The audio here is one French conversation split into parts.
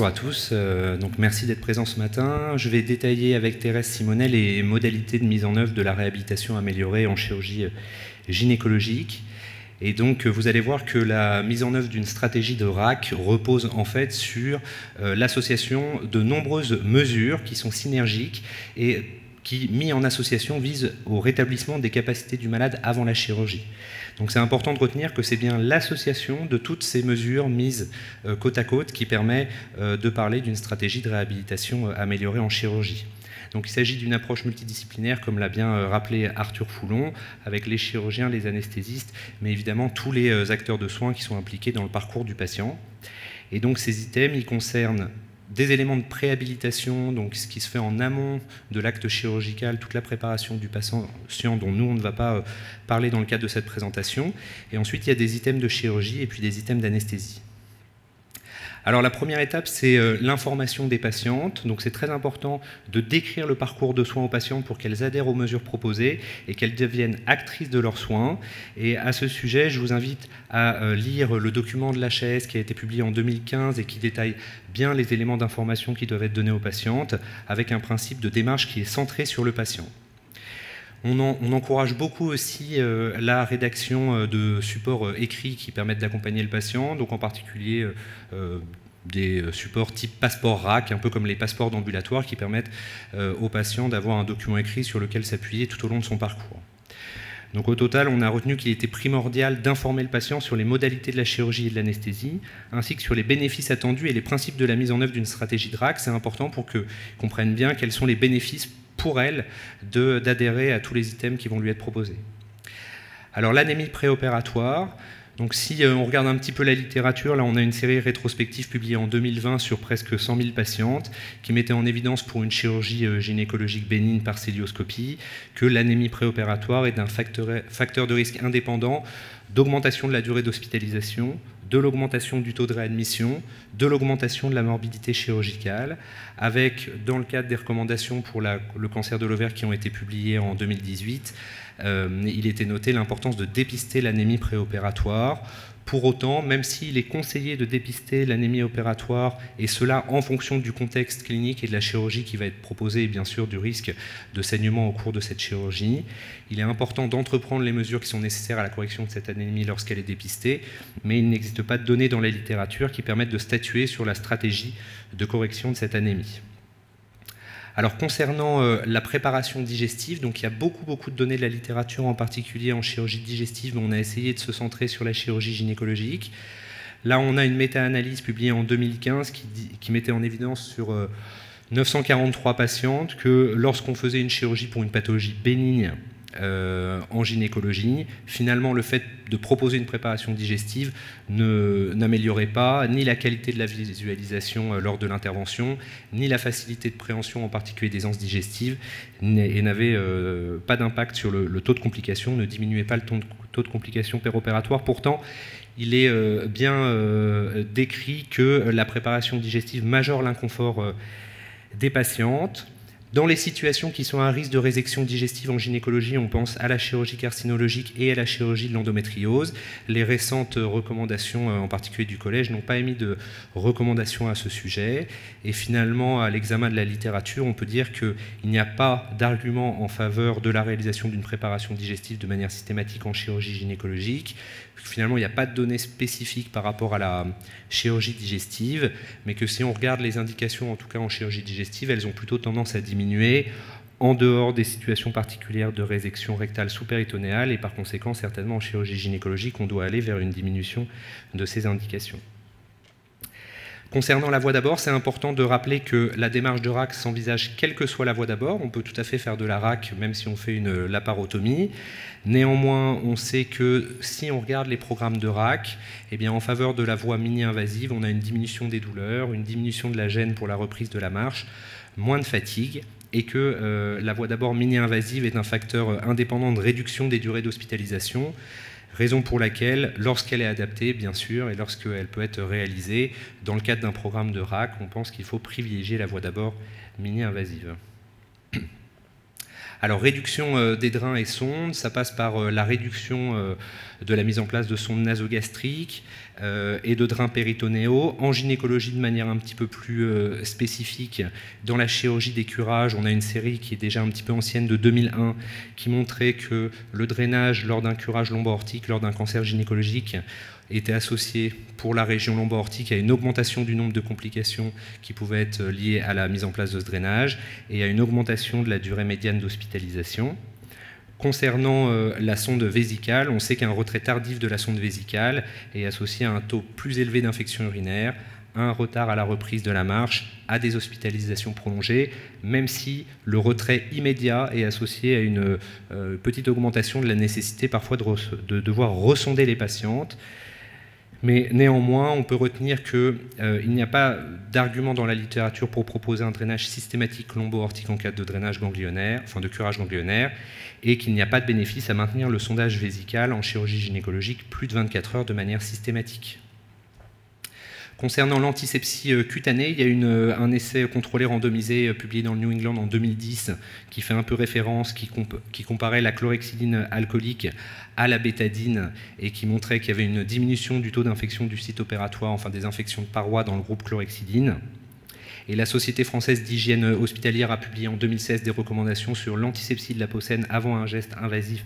Bonjour à tous, donc merci d'être présents ce matin. Je vais détailler avec Thérèse Simonet les modalités de mise en œuvre de la réhabilitation améliorée en chirurgie gynécologique. Et donc vous allez voir que la mise en œuvre d'une stratégie de RAC repose en fait sur l'association de nombreuses mesures qui sont synergiques et qui, mis en association, visent au rétablissement des capacités du malade avant la chirurgie. Donc c'est important de retenir que c'est bien l'association de toutes ces mesures mises côte à côte qui permet de parler d'une stratégie de réhabilitation améliorée en chirurgie. Donc il s'agit d'une approche multidisciplinaire, comme l'a bien rappelé Arthur Foulon, avec les chirurgiens, les anesthésistes, mais évidemment tous les acteurs de soins qui sont impliqués dans le parcours du patient. Et donc ces items, ils concernent des éléments de préhabilitation, donc ce qui se fait en amont de l'acte chirurgical, toute la préparation du patient dont nous on ne va pas parler dans le cadre de cette présentation. Et ensuite il y a des items de chirurgie et puis des items d'anesthésie. Alors la première étape, c'est l'information des patientes. Donc c'est très important de décrire le parcours de soins aux patientes pour qu'elles adhèrent aux mesures proposées et qu'elles deviennent actrices de leurs soins. Et à ce sujet, je vous invite à lire le document de l'HAS qui a été publié en 2015 et qui détaille bien les éléments d'information qui doivent être donnés aux patientes, avec un principe de démarche qui est centré sur le patient. On encourage beaucoup aussi la rédaction de supports écrits qui permettent d'accompagner le patient, donc en particulier des supports type passeport RAC, un peu comme les passeports d'ambulatoire qui permettent aux patients d'avoir un document écrit sur lequel s'appuyer tout au long de son parcours. Donc au total, on a retenu qu'il était primordial d'informer le patient sur les modalités de la chirurgie et de l'anesthésie, ainsi que sur les bénéfices attendus et les principes de la mise en œuvre d'une stratégie de RAC. C'est important pour qu'ils comprennent bien quels sont les bénéfices pour elle d'adhérer à tous les items qui vont lui être proposés. Alors l'anémie préopératoire, donc si on regarde un petit peu la littérature, là on a une série rétrospective publiée en 2020 sur presque 100 000 patientes qui mettait en évidence pour une chirurgie gynécologique bénigne par cœlioscopie que l'anémie préopératoire est un facteur de risque indépendant d'augmentation de la durée d'hospitalisation, de l'augmentation du taux de réadmission, de l'augmentation de la morbidité chirurgicale, avec, dans le cadre des recommandations pour le cancer de l'ovaire qui ont été publiées en 2018, il était noté l'importance de dépister l'anémie préopératoire. Pour autant, même s'il est conseillé de dépister l'anémie opératoire, et cela en fonction du contexte clinique et de la chirurgie qui va être proposée, et bien sûr du risque de saignement au cours de cette chirurgie, il est important d'entreprendre les mesures qui sont nécessaires à la correction de cette anémie lorsqu'elle est dépistée, mais il n'existe pas de données dans la littérature qui permettent de statuer sur la stratégie de correction de cette anémie. Alors concernant la préparation digestive, donc il y a beaucoup de données de la littérature, en particulier en chirurgie digestive, mais on a essayé de se centrer sur la chirurgie gynécologique. Là, on a une méta-analyse publiée en 2015 qui mettait en évidence sur 943 patientes que lorsqu'on faisait une chirurgie pour une pathologie bénigne en gynécologie, finalement le fait de proposer une préparation digestive n'améliorait pas ni la qualité de la visualisation lors de l'intervention, ni la facilité de préhension, en particulier des anses digestives, et n'avait pas d'impact sur le taux de complication, ne diminuait pas le taux de complication péropératoire. Pourtant, il est bien décrit que la préparation digestive majore l'inconfort des patientes. Dans les situations qui sont à risque de résection digestive en gynécologie, on pense à la chirurgie carcinologique et à la chirurgie de l'endométriose. Les récentes recommandations, en particulier du collège, n'ont pas émis de recommandations à ce sujet. Et finalement, à l'examen de la littérature, on peut dire qu'il n'y a pas d'argument en faveur de la réalisation d'une préparation digestive de manière systématique en chirurgie gynécologique. Finalement, il n'y a pas de données spécifiques par rapport à la chirurgie digestive, mais que si on regarde les indications, en tout cas en chirurgie digestive, elles ont plutôt tendance à diminuer en dehors des situations particulières de résection rectale sous-péritonéale, et par conséquent, certainement en chirurgie gynécologique, on doit aller vers une diminution de ces indications. Concernant la voie d'abord, c'est important de rappeler que la démarche de RAC s'envisage quelle que soit la voie d'abord. On peut tout à fait faire de la RAC même si on fait une laparotomie. Néanmoins, on sait que si on regarde les programmes de RAC, eh bien, en faveur de la voie mini-invasive, on a une diminution des douleurs, une diminution de la gêne pour la reprise de la marche, moins de fatigue, et que la voie d'abord mini-invasive est un facteur indépendant de réduction des durées d'hospitalisation. Raison pour laquelle, lorsqu'elle est adaptée, bien sûr, et lorsqu'elle peut être réalisée, dans le cadre d'un programme de RAC, on pense qu'il faut privilégier la voie d'abord mini-invasive. Alors, réduction des drains et sondes, ça passe par la réduction de la mise en place de sondes nasogastriques et de drains péritonéaux. En gynécologie, de manière un petit peu plus spécifique, dans la chirurgie des curages, on a une série qui est déjà un petit peu ancienne de 2001 qui montrait que le drainage lors d'un curage lombo-aortique, lors d'un cancer gynécologique, était associé pour la région lombo-aortique à une augmentation du nombre de complications qui pouvaient être liées à la mise en place de ce drainage et à une augmentation de la durée médiane d'hospitalisation. Concernant la sonde vésicale, on sait qu'un retrait tardif de la sonde vésicale est associé à un taux plus élevé d'infection urinaire, à un retard à la reprise de la marche, à des hospitalisations prolongées, même si le retrait immédiat est associé à une petite augmentation de la nécessité parfois de devoir ressonder les patientes. Mais néanmoins, on peut retenir qu'il n'y a pas d'argument dans la littérature pour proposer un drainage systématique lombo-aortique en cas de drainage ganglionnaire, enfin de curage ganglionnaire, et qu'il n'y a pas de bénéfice à maintenir le sondage vésical en chirurgie gynécologique plus de 24 heures de manière systématique. Concernant l'antisepsie cutanée, il y a un essai contrôlé randomisé publié dans le New England en 2010 qui fait un peu référence, qui comparait la chlorhexidine alcoolique à la bétadine et qui montrait qu'il y avait une diminution du taux d'infection du site opératoire, enfin des infections de parois dans le groupe chlorhexidine. Et la Société française d'hygiène hospitalière a publié en 2016 des recommandations sur l'antisepsie de la peau saine avant un geste invasif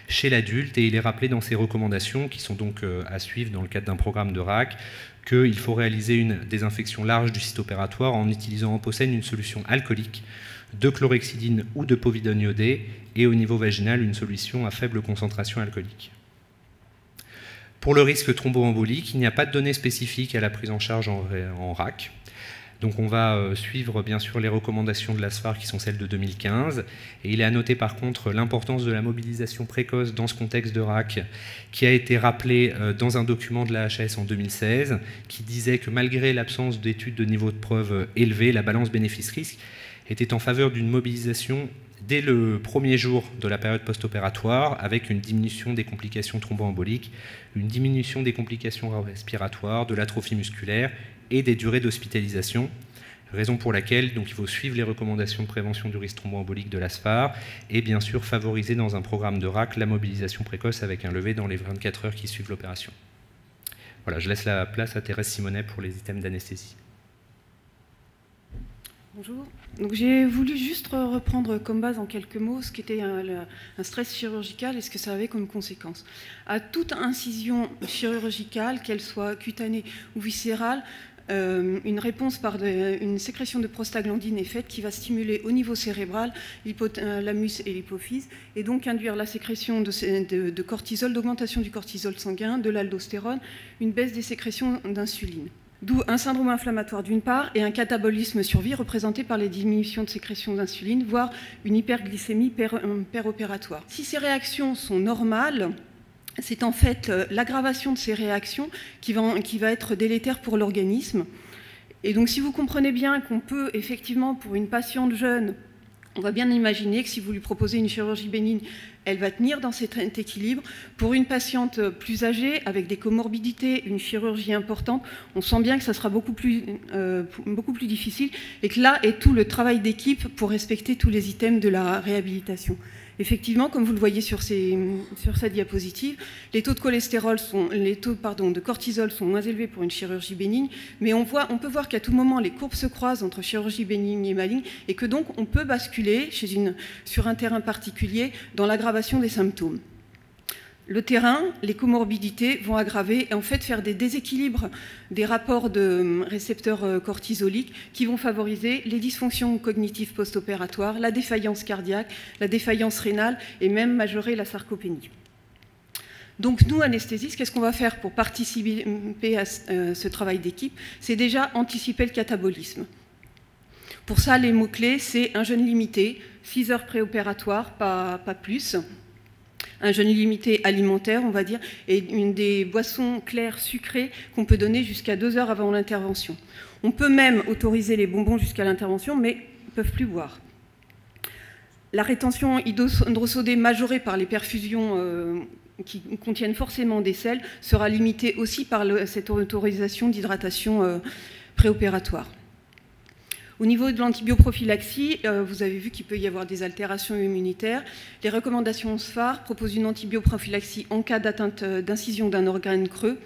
chez l'adulte, et il est rappelé dans ces recommandations, qui sont donc à suivre dans le cadre d'un programme de RAC, qu'il faut réaliser une désinfection large du site opératoire en utilisant en peau saine une solution alcoolique, de chlorhexidine ou de povidone iodée, et au niveau vaginal une solution à faible concentration alcoolique. Pour le risque thromboembolique, il n'y a pas de données spécifiques à la prise en charge en RAC. Donc on va suivre bien sûr les recommandations de l'ASFAR qui sont celles de 2015. Et il est à noter par contre l'importance de la mobilisation précoce dans ce contexte de RAC qui a été rappelé dans un document de la HAS en 2016 qui disait que malgré l'absence d'études de niveau de preuve élevé, la balance bénéfice-risque était en faveur d'une mobilisation dès le premier jour de la période post-opératoire avec une diminution des complications thromboemboliques, une diminution des complications respiratoires, de l'atrophie musculaire et des durées d'hospitalisation, raison pour laquelle donc, il faut suivre les recommandations de prévention du risque thromboembolique de l'ASFAR et bien sûr favoriser dans un programme de RAC la mobilisation précoce avec un levé dans les 24 heures qui suivent l'opération. Voilà, je laisse la place à Thérèse Simonet pour les items d'anesthésie. Bonjour. Donc j'ai voulu juste reprendre comme base en quelques mots ce qu'était un stress chirurgical et ce que ça avait comme conséquence. À toute incision chirurgicale, qu'elle soit cutanée ou viscérale, une réponse par une sécrétion de prostaglandine est faite qui va stimuler au niveau cérébral l'hypothalamus et l'hypophyse et donc induire la sécrétion de cortisol, d'augmentation du cortisol sanguin, de l'aldostérone, une baisse des sécrétions d'insuline. D'où un syndrome inflammatoire d'une part et un catabolisme sur vie représenté par les diminutions de sécrétion d'insuline, voire une hyperglycémie péropératoire. Si ces réactions sont normales, c'est en fait l'aggravation de ces réactions qui va être délétère pour l'organisme. Et donc si vous comprenez bien qu'on peut effectivement, pour une patiente jeune, on va bien imaginer que si vous lui proposez une chirurgie bénigne, elle va tenir dans cet équilibre. Pour une patiente plus âgée, avec des comorbidités, une chirurgie importante, on sent bien que ça sera beaucoup plus difficile et que là est tout le travail d'équipe pour respecter tous les items de la réhabilitation. Effectivement, comme vous le voyez sur cette diapositive, les taux de cholestérol de cortisol sont moins élevés pour une chirurgie bénigne, mais on peut voir qu'à tout moment, les courbes se croisent entre chirurgie bénigne et maligne, et que donc on peut basculer sur un terrain particulier dans l'aggravation des symptômes. Le terrain, les comorbidités vont aggraver et en fait faire des déséquilibres des rapports de récepteurs cortisoliques qui vont favoriser les dysfonctions cognitives post-opératoires, la défaillance cardiaque, la défaillance rénale et même majorer la sarcopénie. Donc nous, anesthésistes, qu'est-ce qu'on va faire pour participer à ce travail d'équipe? C'est déjà anticiper le catabolisme. Pour ça, les mots-clés, c'est un jeûne limité, 6 heures préopératoires, pas plus. Un jeûne limité alimentaire, on va dire, et des boissons claires sucrées qu'on peut donner jusqu'à 2 heures avant l'intervention. On peut même autoriser les bonbons jusqu'à l'intervention, mais ils ne peuvent plus boire. La rétention hydrosodée majorée par les perfusions qui contiennent forcément des sels sera limitée aussi par cette autorisation d'hydratation préopératoire. Au niveau de l'antibioprophylaxie, vous avez vu qu'il peut y avoir des altérations immunitaires. Les recommandations phares proposent une antibioprophylaxie en cas d'atteinte d'incision d'un organe creux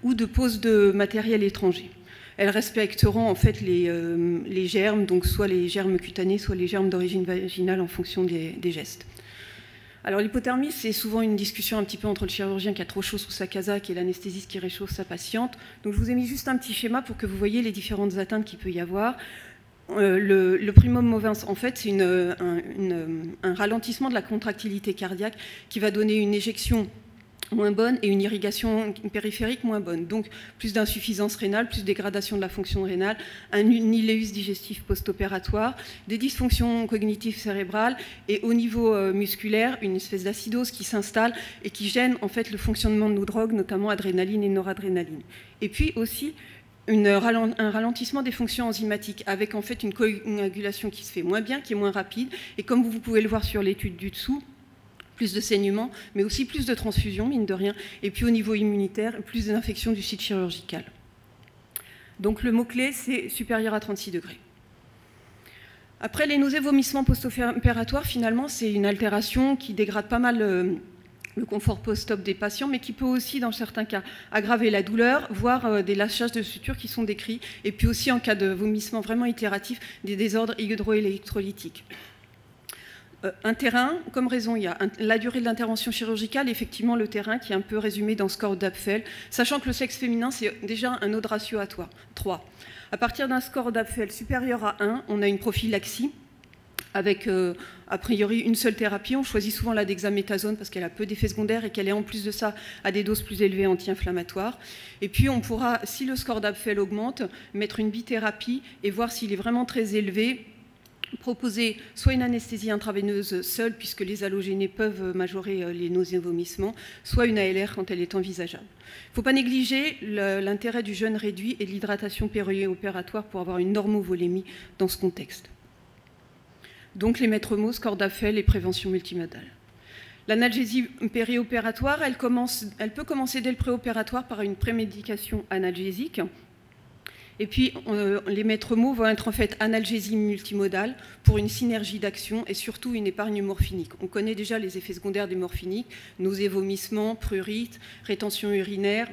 ou de pose de matériel étranger. Elles respecteront en fait les germes, donc soit les germes cutanés, soit les germes d'origine vaginale en fonction des gestes. Alors l'hypothermie, c'est souvent une discussion un petit peu entre le chirurgien qui a trop chaud sous sa casaque et l'anesthésiste qui réchauffe sa patiente. Donc je vous ai mis juste un petit schéma pour que vous voyez les différentes atteintes qu'il peut y avoir. Le primum movens, en fait, c'est un ralentissement de la contractilité cardiaque qui va donner une éjection moins bonne et une irrigation périphérique moins bonne. Donc plus d'insuffisance rénale, plus dégradation de la fonction rénale, un iléus digestif post-opératoire, des dysfonctions cognitives cérébrales et au niveau musculaire, une espèce d'acidose qui s'installe et qui gêne en fait le fonctionnement de nos drogues, notamment adrénaline et noradrénaline. Et puis aussi un ralentissement des fonctions enzymatiques avec en fait une coagulation qui se fait moins bien, qui est moins rapide. Et comme vous pouvez le voir sur l'étude du dessous, plus de saignements, mais aussi plus de transfusions, mine de rien, et puis au niveau immunitaire, plus d'infections du site chirurgical. Donc le mot-clé, c'est supérieur à 36 degrés. Après, les nausées, vomissements post-opératoires, finalement, c'est une altération qui dégrade pas mal le confort post-op des patients, mais qui peut aussi, dans certains cas, aggraver la douleur, voire des lâchages de suture qui sont décrits, et puis aussi, en cas de vomissement vraiment itératif, des désordres hydroélectrolytiques. Un terrain, comme raison, il y a la durée de l'intervention chirurgicale, effectivement le terrain qui est un peu résumé dans score d'Apfel, sachant que le sexe féminin, c'est déjà un odd ratio à 3. À partir d'un score d'Apfel supérieur à 1, on a une prophylaxie avec a priori une seule thérapie. On choisit souvent la dexaméthasone parce qu'elle a peu d'effets secondaires et qu'elle est en plus de ça à des doses plus élevées anti-inflammatoires. Et puis on pourra, si le score d'Apfel augmente, mettre une bithérapie et voir s'il est vraiment très élevé, proposer soit une anesthésie intraveineuse seule, puisque les halogénés peuvent majorer les nausées et vomissements, soit une ALR quand elle est envisageable. Il ne faut pas négliger l'intérêt du jeûne réduit et de l'hydratation périopératoire pour avoir une normovolémie dans ce contexte. Donc les maîtres mots, score d'Apfel et prévention multimodale. L'analgésie périopératoire, elle peut commencer dès le préopératoire par une prémédication analgésique. Et puis, les maîtres mots vont être en fait analgésie multimodale pour une synergie d'action et surtout une épargne morphinique. On connaît déjà les effets secondaires des morphiniques, nausées, vomissements, prurite, rétention urinaire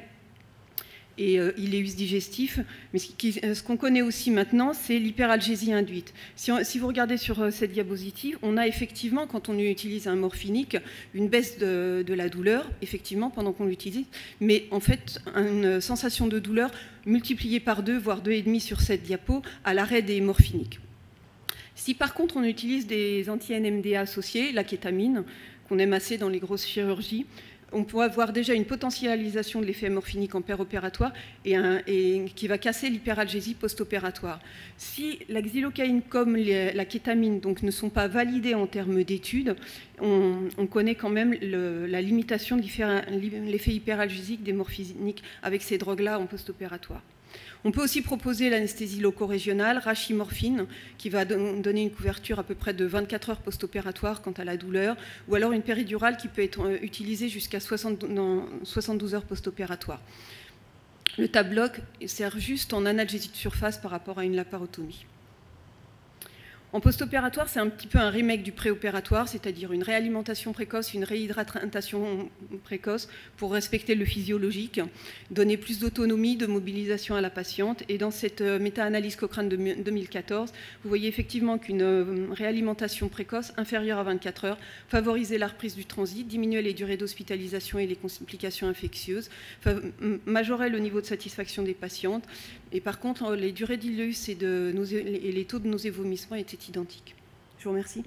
et iléus digestif. Mais ce qu'on connaît aussi maintenant, c'est l'hyperalgésie induite. Si vous regardez sur cette diapositive, on a effectivement, quand on utilise un morphinique, une baisse de la douleur, effectivement, pendant qu'on l'utilise, mais en fait, une sensation de douleur multipliée par 2, voire 2,5 sur cette diapo, à l'arrêt des morphiniques. Si par contre on utilise des anti-NMDA associés, la kétamine, qu'on aime assez dans les grosses chirurgies, on peut avoir déjà une potentialisation de l'effet morphinique en péropératoire et qui va casser l'hyperalgésie post-opératoire. Si la xylocaïne comme la kétamine donc, ne sont pas validées en termes d'études, on connaît quand même la limitation de l'effet hyperalgésique des morphiniques avec ces drogues-là en post-opératoire. On peut aussi proposer l'anesthésie loco-régionale, rachimorphine, qui va donner une couverture à peu près de 24 heures post-opératoire quant à la douleur, ou alors une péridurale qui peut être utilisée jusqu'à 72 heures post-opératoire. Le Tab-Bloc sert juste en analgésie de surface par rapport à une laparotomie. En post-opératoire, c'est un petit peu un remake du préopératoire, c'est-à-dire une réalimentation précoce, une réhydratation précoce pour respecter le physiologique, donner plus d'autonomie, de mobilisation à la patiente. Et dans cette méta-analyse Cochrane de 2014, vous voyez effectivement qu'une réalimentation précoce inférieure à 24 heures favorisait la reprise du transit, diminuait les durées d'hospitalisation et les complications infectieuses, majorait le niveau de satisfaction des patientes. Et par contre, les durées d'iléus et les taux de nausées-vomissements étaient identiques. Je vous remercie.